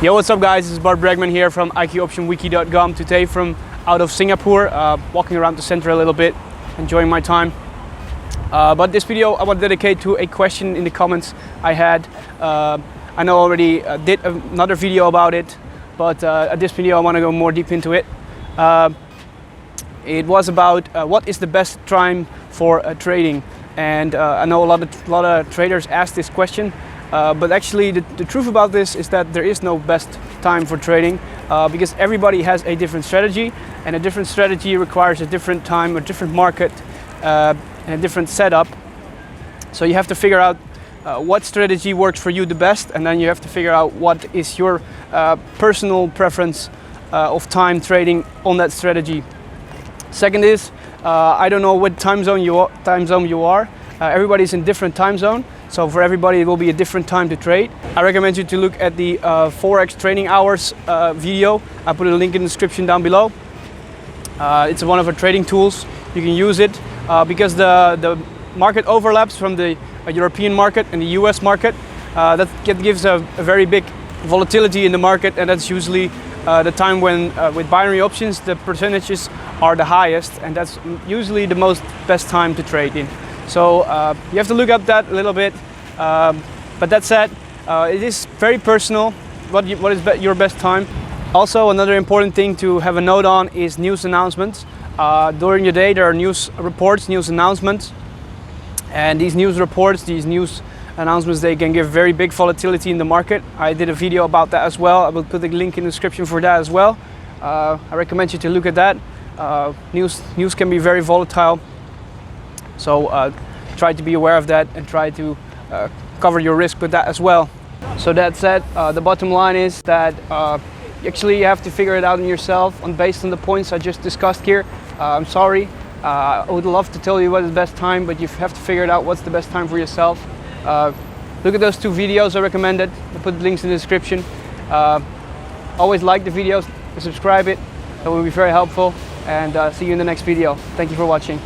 Yo, what's up guys, this is Bart Bregman here from IQoptionWiki.com. Today from out of Singapore, walking around the center a little bit, enjoying my time. But this video I want to dedicate to a question in the comments I had. I know I already did another video about it, but at this video I want to go more deep into it. It was about what is the best time for trading, and I know a lot of traders ask this question. But actually the truth about this is that there is no best time for trading because everybody has a different strategy, and a different strategy requires a different time, a different market, and a different setup. So you have to figure out what strategy works for you the best, and then you have to figure out what is your personal preference of time trading on that strategy. Second is, I don't know what time zone you are. Everybody's in different time zone. So for everybody it will be a different time to trade. I recommend you to look at the Forex Trading Hours video. I put a link in the description down below. It's one of our trading tools. You can use it because the market overlaps from the European market and the US market. That gives a very big volatility in the market, and that's usually the time when with binary options the percentages are the highest, and that's usually the best time to trade in. So you have to look up that a little bit, but that said, it is very personal what is your best time. Also, another important thing to have a note on is news announcements. During the day there are news reports, news announcements, and these news reports, these news announcements, they can give very big volatility in the market. I did a video about that as well. I will put a link in the description for that as well. I recommend you to look at that. News can be very volatile. So try to be aware of that and try to cover your risk with that as well. So that said, the bottom line is that actually you have to figure it out in yourself based on the points I just discussed here. I'm sorry, I would love to tell you what is the best time, but you have to figure it out what's the best time for yourself. Look at those two videos I recommended. I'll put the links in the description. Always like the videos, subscribe it. That will be very helpful, and see you in the next video. Thank you for watching.